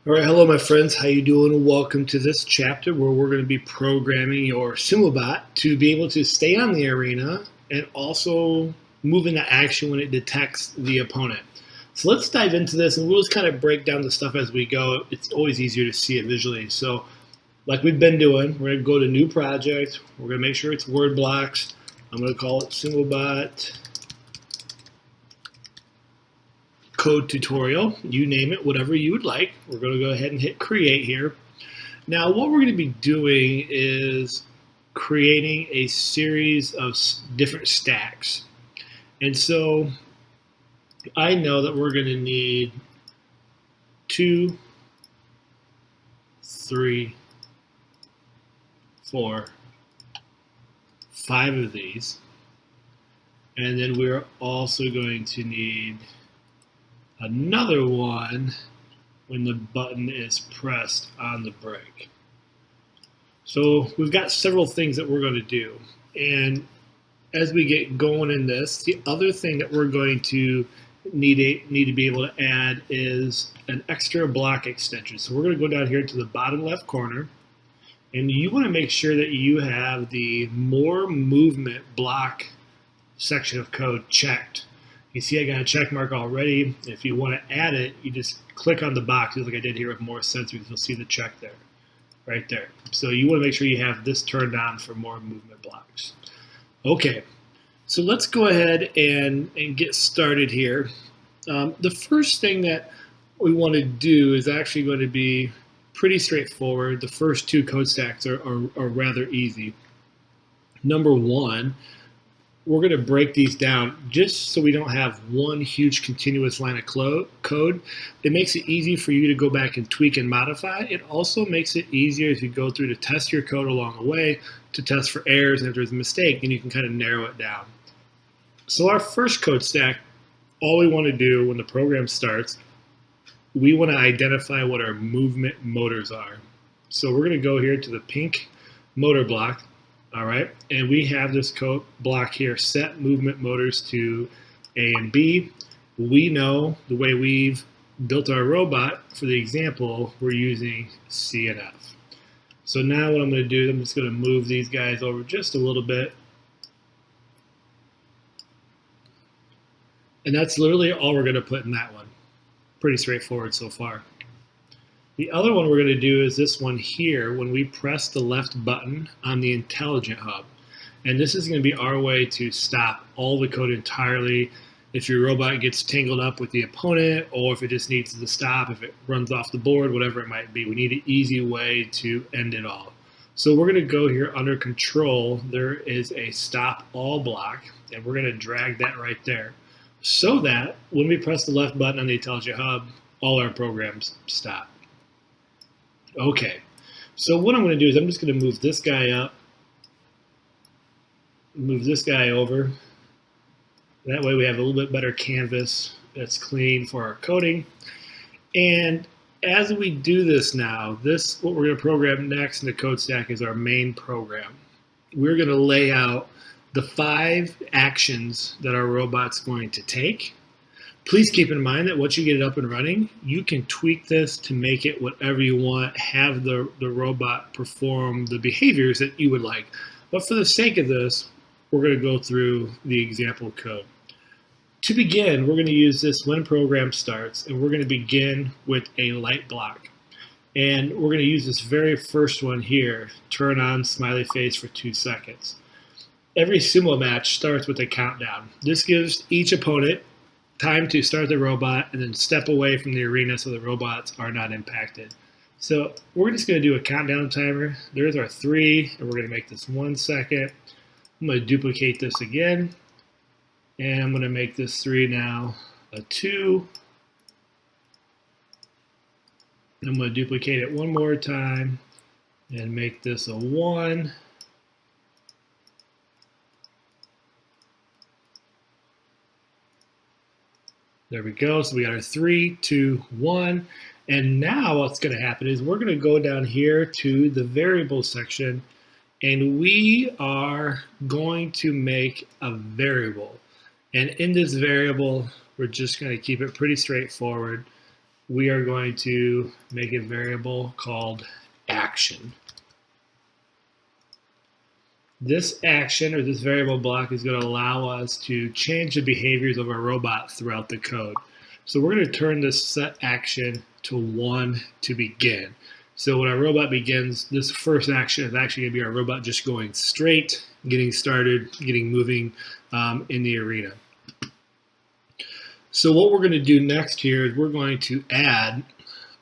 All right, hello my friends, how you doing? Welcome to this chapter where we're going to be programming your Sumobot to be able to stay on the arena and also move into action when it detects the opponent. So let's dive into this and we'll just kind of break down the stuff as we go. It's always easier to see it visually. So like we've been doing, we're going to go to new project. We're going to make sure it's word blocks. I'm going to call it Sumobot code tutorial, you name it, whatever you would like. We're going to go ahead and hit create here. Now what we're going to be doing is creating a series of different stacks. And so I know that we're going to need 2, 3, 4, 5 of these. And then we're also going to need another one when the button is pressed on the brake. So we've got several things that we're going to do. And as we get going in this, the other thing that we're going to need to be able to add is an extra block extension. So we're going to go down here to the bottom left corner, and you want to make sure that you have the more movement block section of code checked. You see I got a check mark already. If you want to add it, you just click on the box, just like I did here with more sensors. You'll see the check there, right there. So you want to make sure you have this turned on for more movement blocks. Okay, so let's go ahead and get started here. The first thing that we want to do is actually going to be pretty straightforward. The first two code stacks are rather easy. Number one, we're going to break these down just so we don't have one huge continuous line of code. It makes it easy for you to go back and tweak and modify. It also makes it easier as you go through to test your code along the way, to test for errors, and if there's a mistake, then you can kind of narrow it down. So our first code stack, all we want to do when the program starts, we want to identify what our movement motors are. So we're going to go here to the pink motor block. All right, and we have this code block here, set movement motors to A and B. We know the way we've built our robot, for the example, we're using C and F. So now what I'm going to do, I'm just going to move these guys over just a little bit. And that's literally all we're going to put in that one. Pretty straightforward so far. The other one we're going to do is this one here when we press the left button on the intelligent hub. And this is going to be our way to stop all the code entirely if your robot gets tangled up with the opponent, or if it just needs to stop, if it runs off the board, whatever it might be. We need an easy way to end it all. So we're going to go here under control. There is a stop all block, and we're going to drag that right there so that when we press the left button on the intelligent hub, all our programs stop. Okay, so what I'm going to do is I'm just going to move this guy up, move this guy over. That way we have a little bit better canvas that's clean for our coding. And as we do this now, what we're going to program next in the code stack is our main program. We're going to lay out the 5 actions that our robot's going to take. Please keep in mind that once you get it up and running, you can tweak this to make it whatever you want, have the robot perform the behaviors that you would like. But for the sake of this, we're going to go through the example code. To begin, we're going to use this when program starts, and we're going to begin with a light block. And we're going to use this very first one here, turn on smiley face for 2 seconds. Every sumo match starts with a countdown. This gives each opponent time to start the robot and then step away from the arena so the robots are not impacted. So we're just going to do a countdown timer. There's our 3, and we're going to make this 1 second. I'm going to duplicate this again, and I'm going to make this 3 now a 2. I'm going to duplicate it one more time and make this a 1. There we go. So we got our 3, 2, 1. And now what's going to happen is we're going to go down here to the variable section, and we are going to make a variable. And in this variable, we're just going to keep it pretty straightforward. we are going to make a variable called action. This action, or this variable block, is going to allow us to change the behaviors of our robot throughout the code. So we're going to turn this set action to 1 to begin. So when our robot begins, this first action is actually going to be our robot just going straight, getting started, getting moving in the arena. So what we're going to do next here is we're going to add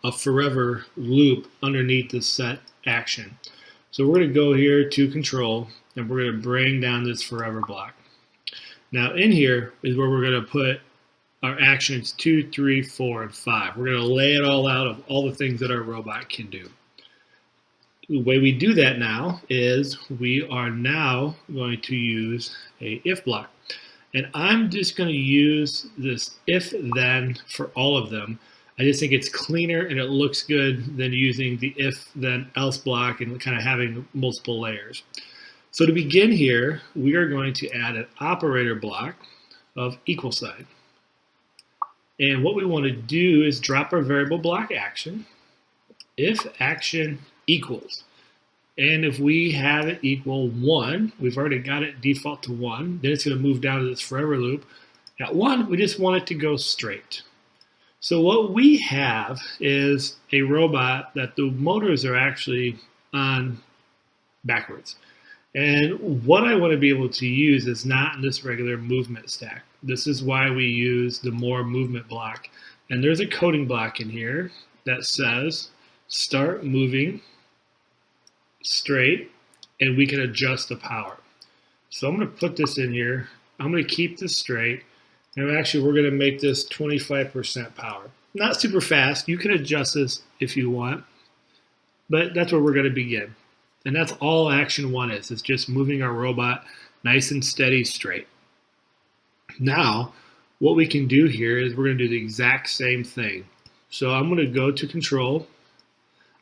a forever loop underneath the set action. So we're going to go here to control, and we're going to bring down this forever block. Now in here is where we're going to put our actions 2, 3, 4, and 5. We're going to lay it all out of all the things that our robot can do. The way we do that now is we are now going to use a if block. And I'm just going to use this if-then for all of them. I just think it's cleaner and it looks good than using the if-then-else block and kind of having multiple layers. So to begin here, we are going to add an operator block of equal sign. And what we want to do is drop our variable block action if action equals. And if we have it equal 1, we've already got it default to 1, then it's going to move down to this forever loop. At 1, we just want it to go straight. So what we have is a robot that the motors are actually on backwards. And what I want to be able to use is not in this regular movement stack. This is why we use the more movement block. And there's a coding block in here that says start moving straight, and we can adjust the power. So I'm going to put this in here. I'm going to keep this straight, and actually we're going to make this 25% power. Not super fast. You can adjust this if you want, but that's where we're going to begin. And that's all action 1 is. It's just moving our robot nice and steady straight. Now, what we can do here is we're going to do the exact same thing. So I'm going to go to control.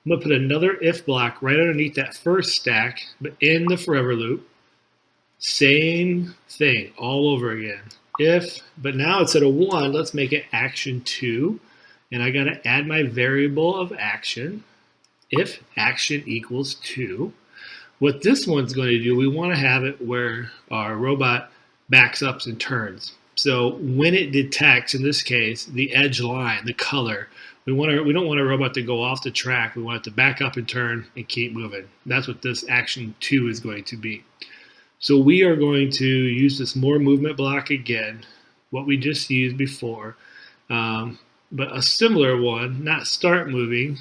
I'm going to put another if block right underneath that first stack, but in the forever loop. Same thing all over again. If, but now instead of 1, let's make it action 2. And I got to add my variable of action. If action equals 2. What this one's going to do, we want to have it where our robot backs up and turns. So when it detects, in this case, the edge line, the color, we don't want a robot to go off the track. We want it to back up and turn and keep moving. That's what this action 2 is going to be. So we are going to use this more movement block again, what we just used before, but a similar one, not start moving.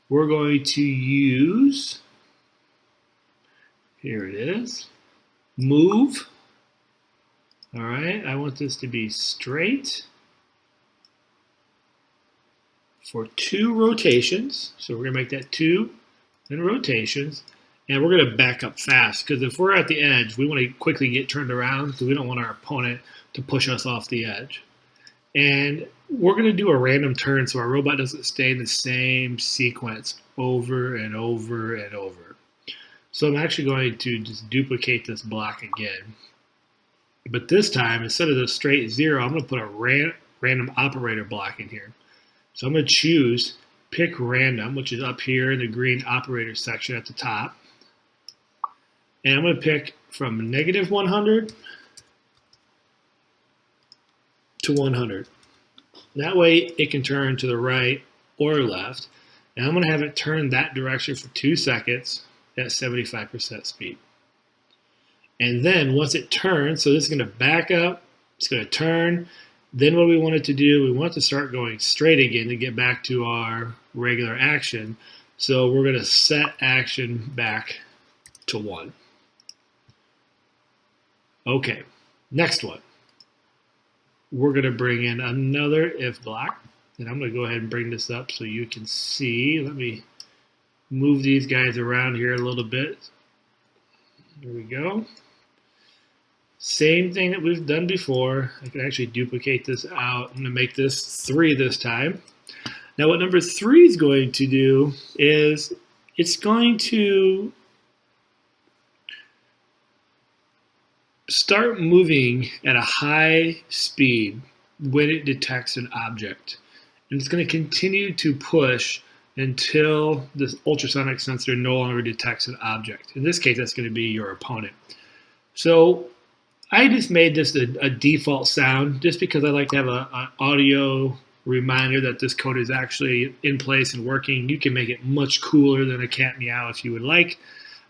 We're going to use, here it is, move. All right, I want this to be straight for 2 rotations. So we're going to make that 2 and rotations. And we're going to back up fast because if we're at the edge, we want to quickly get turned around because we don't want our opponent to push us off the edge. And we're going to do a random turn so our robot doesn't stay in the same sequence over and over and over. So I'm actually going to just duplicate this block again. But this time, instead of the straight 0, I'm going to put a random operator block in here. So I'm going to choose pick random, which is up here in the green operator section at the top. And I'm going to pick from -100 to 100. That way it can turn to the right or left. And I'm going to have it turn that direction for 2 seconds at 75% speed. And then once it turns, so this is going to back up, it's going to turn. Then what we want it to do, we want it to start going straight again to get back to our regular action. So we're going to set action back to 1. Okay, next one. We're going to bring in another if block. And I'm going to go ahead and bring this up so you can see. Let me move these guys around here a little bit. There we go. Same thing that we've done before. I can actually duplicate this out. I'm going to make this 3 this time. Now what number 3 is going to do is it's going to start moving at a high speed when it detects an object. And it's going to continue to push until this ultrasonic sensor no longer detects an object. In this case, that's going to be your opponent. So I just made this a default sound just because I like to have an audio reminder that this code is actually in place and working. You can make it much cooler than a cat meow if you would like.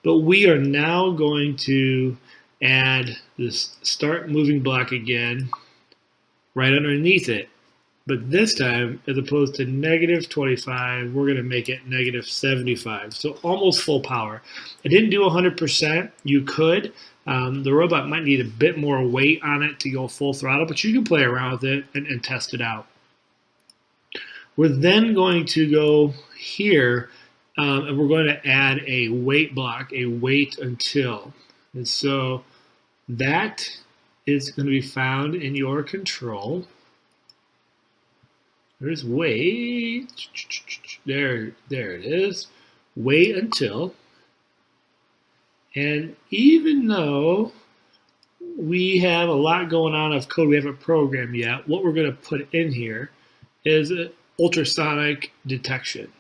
But we are now going to add this start moving block again right underneath it. But this time, as opposed to negative 25, we're going to make it negative 75. So almost full power. I didn't do 100%. You could. The robot might need a bit more weight on it to go full throttle, but you can play around with it and test it out. We're then going to go here, and we're going to add a wait block, a wait until. And so that is going to be found in your control. There's wait. There it is. Wait until. And even though we have a lot going on of code we haven't programmed yet, what we're going to put in here is ultrasonic detection.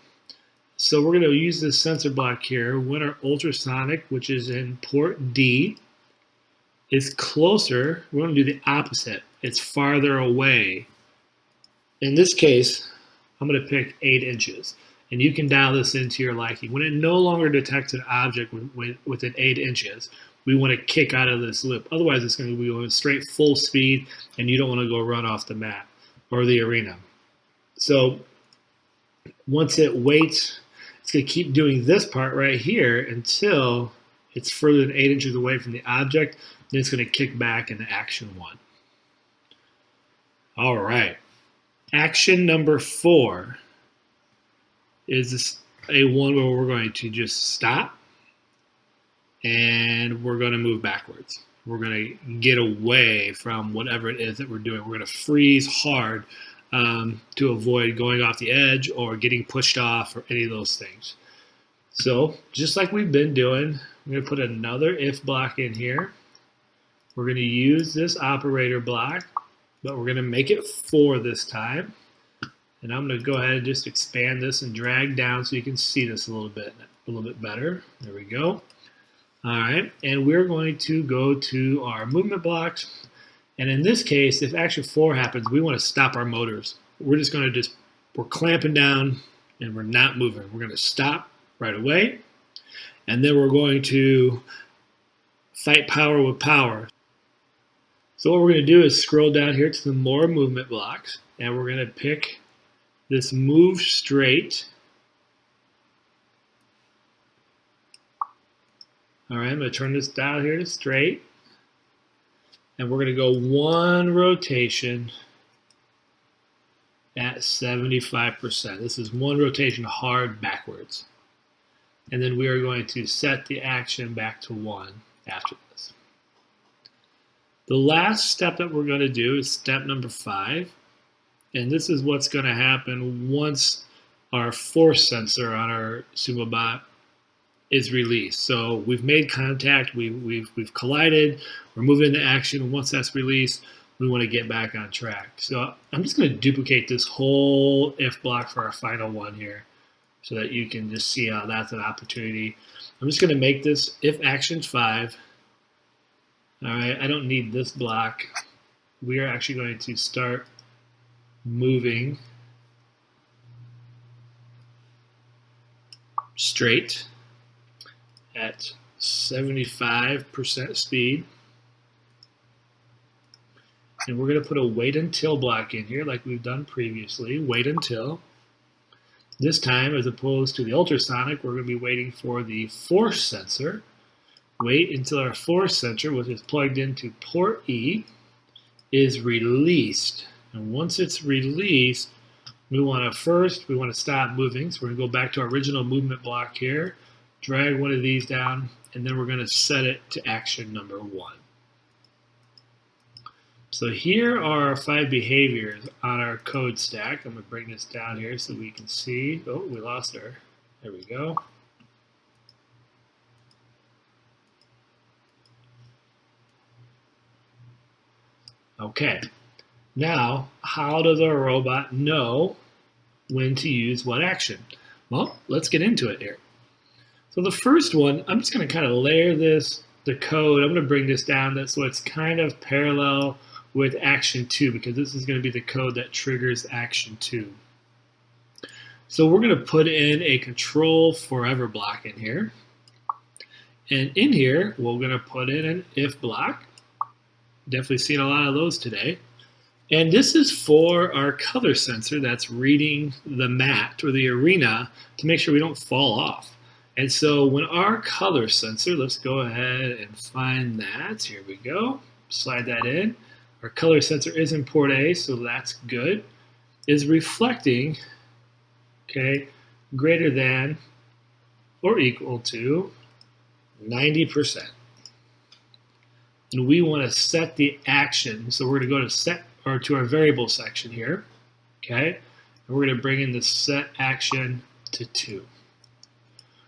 So we're going to use this sensor block here when our ultrasonic, which is in port D, is closer. We're going to do the opposite. It's farther away. In this case, I'm going to pick 8 inches. And you can dial this into your liking. When it no longer detects an object within 8 inches, we want to kick out of this loop. Otherwise, it's going to be going straight full speed, and you don't want to go run off the mat or the arena. So once it waits, it's going to keep doing this part right here until it's further than 8 inches away from the object. Then it's going to kick back into action 1. All right. Action number 4 is a one where we're going to just stop and we're going to move backwards. We're going to get away from whatever it is that we're doing. We're going to freeze hard to avoid going off the edge or getting pushed off or any of those things. So just like we've been doing, I'm going to put another if block in here. We're going to use this operator block, but we're going to make it 4 this time. And I'm going to go ahead and just expand this and drag down so you can see this a little bit better. There we go. All right, and we're going to go to our movement blocks. And in this case, if action 4 happens, we want to stop our motors. We're just going to we're clamping down and we're not moving. We're going to stop right away. And then we're going to fight power with power. So what we're going to do is scroll down here to the more movement blocks, and we're going to pick this move straight. All right, I'm going to turn this dial here to straight. And we're going to go 1 rotation at 75%. This is 1 rotation hard backwards. And then we are going to set the action back to 1 after this. The last step that we're going to do is step number 5. And this is what's going to happen once our force sensor on our Sumobot is released. So we've made contact, we've collided, we're moving into action. Once that's released, we want to get back on track. So I'm just going to duplicate this whole if block for our final one here so that you can just see how that's an opportunity. I'm just going to make this if action 5. All right, I don't need this block. We are actually going to start moving straight at 75% speed. And we're going to put a wait until block in here like we've done previously. Wait until. This time, as opposed to the ultrasonic, we're going to be waiting for the force sensor. Wait until our force sensor, which is plugged into port E, is released. And once it's released, we want to stop moving. So we're going to go back to our original movement block here, drag one of these down, and then we're going to set it to action number 1. So here are our 5 behaviors on our code stack. I'm going to bring this down here so we can see. Oh, we lost her. There we go. Okay. Now, how does our robot know when to use what action. Well, let's get into it here. So the first one, I'm just going to kind of layer the code. I'm going to bring this down so it's kind of parallel with action 2, because this is going to be the code that triggers action 2. So we're going to put in a control forever block in here. And in here, we're going to put in an if block. Definitely seen a lot of those today. And this is for our color sensor that's reading the mat or the arena to make sure we don't fall off. And so when our color sensor, let's go ahead and find that. Here we go. Slide that in. Our color sensor is in port A, so that's good. Is reflecting, okay, greater than or equal to 90%. And we want to set the action. So we're going to go to set, or to our variable section here, okay? And we're going to bring in the set action to 2.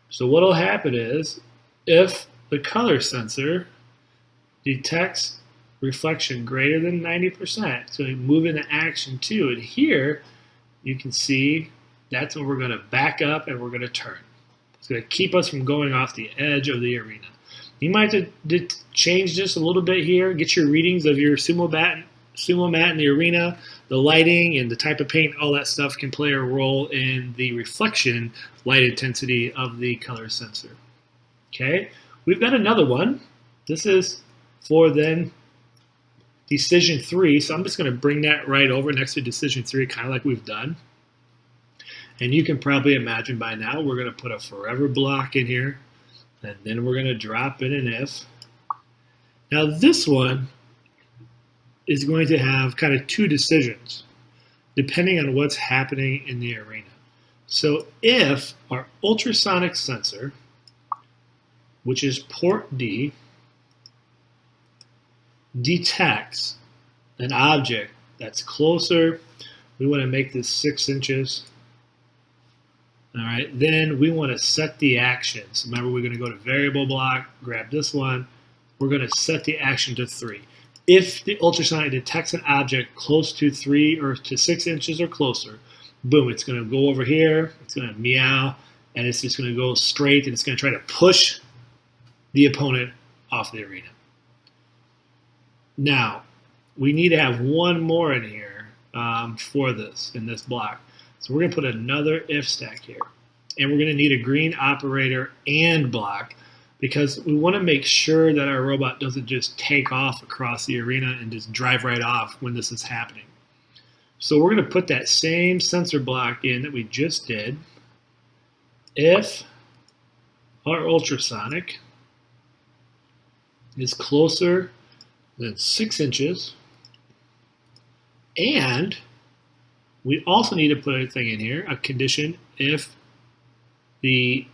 So what will happen is, if the color sensor detects reflection greater than 90%, so we move into action 2, and here you can see that's when we're going to back up and we're going to turn. It's going to keep us from going off the edge of the arena. You might have to change this a little bit here, get your readings of your sumo mat in the arena, the lighting and the type of paint, all that stuff can play a role in the reflection light intensity of the color sensor. Okay, we've got another one. This is for then decision 3, so I'm just going to bring that right over next to decision 3, kind of like we've done. And you can probably imagine by now we're going to put a forever block in here, and then we're going to drop in an if. Now this one is going to have kind of 2 decisions depending on what's happening in the arena. So if our ultrasonic sensor, which is port D, detects an object that's closer, we want to make this 6 inches. All right, then we want to set the action. So remember, we're going to go to variable block, grab this one. We're going to set the action to 3. If the ultrasonic detects an object close to 3 or to 6 inches or closer, boom, it's going to go over here, it's going to meow, and it's just going to go straight, and it's going to try to push the opponent off the arena. Now, we need to have one more in here for this, in this block. So we're going to put another if stack here. And we're going to need a green operator and block, because we want to make sure that our robot doesn't just take off across the arena and just drive right off when this is happening. So we're going to put that same sensor block in that we just did. If our ultrasonic is closer than 6 inches, and we also need to put a thing in here, a condition, if the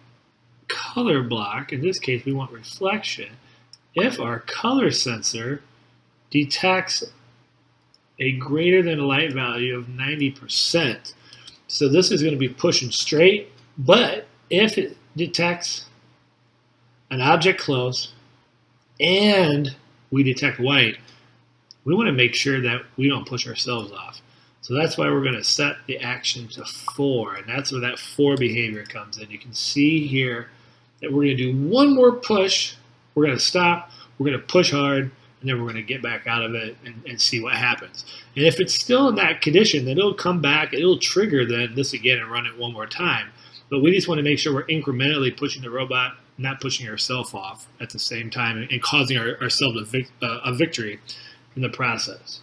color block, in this case we want reflection, if our color sensor detects a greater than a light value of 90%. So this is going to be pushing straight, but if it detects an object close and we detect white, we want to make sure that we don't push ourselves off. So that's why we're going to set the action to 4, and that's where that 4 behavior comes in. You can see here that we're going to do one more push, we're going to stop, we're going to push hard, and then we're going to get back out of it and see what happens. And if it's still in that condition, then it'll come back, it'll trigger then this again and run it one more time. But we just want to make sure we're incrementally pushing the robot, not pushing ourselves off at the same time and causing ourselves a victory in the process.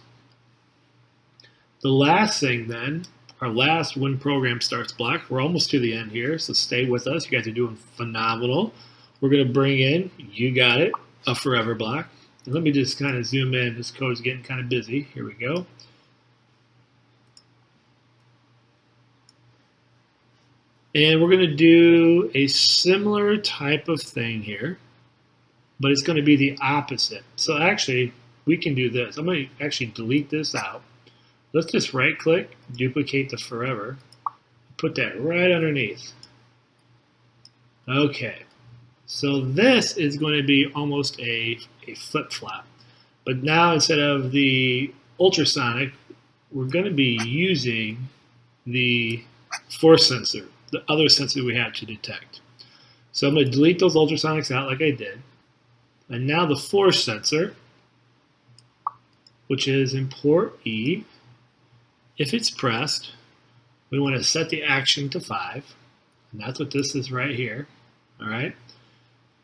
The last thing then, our last when program starts block, we're almost to the end here, so stay with us. You guys are doing phenomenal. We're going to bring in, you got it, a forever block. And let me just kind of zoom in. This code's getting kind of busy. Here we go. And we're going to do a similar type of thing here, but it's going to be the opposite. So actually, we can do this. I'm going to actually delete this out. Let's just right click, duplicate the forever, put that right underneath. Okay, so this is going to be almost a flip-flop. But now instead of the ultrasonic, we're going to be using the force sensor, the other sensor we have to detect. So I'm going to delete those ultrasonics out like I did. And now the force sensor, which is in port E, if it's pressed, we want to set the action to 5. And that's what this is right here. All right.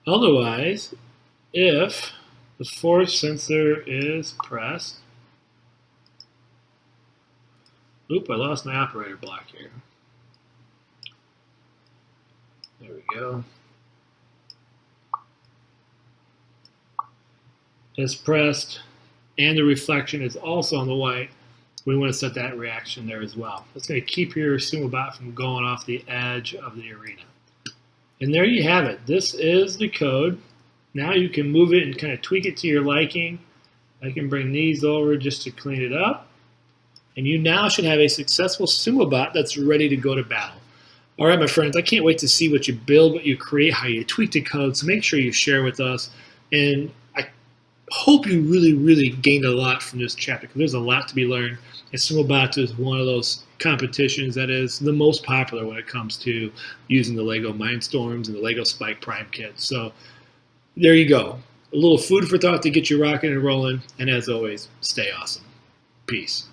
Otherwise, if the force sensor is pressed, oop, I lost my operator block here. There we go. Is pressed, and the reflection is also on the white. We want to set that reaction there as well. That's going to keep your Sumobot from going off the edge of the arena. And there you have it. This is the code. Now you can move it and kind of tweak it to your liking. I can bring these over just to clean it up. And you now should have a successful Sumobot that's ready to go to battle. All right, my friends, I can't wait to see what you build, what you create, how you tweak the code. So make sure you share with us. And I hope you really gained a lot from this chapter, because there's a lot to be learned. And Sumobot is one of those competitions that is the most popular when it comes to using the Lego Mindstorms and the Lego Spike Prime kit. So there you go. A little food for thought to get you rocking and rolling. And as always, stay awesome. Peace.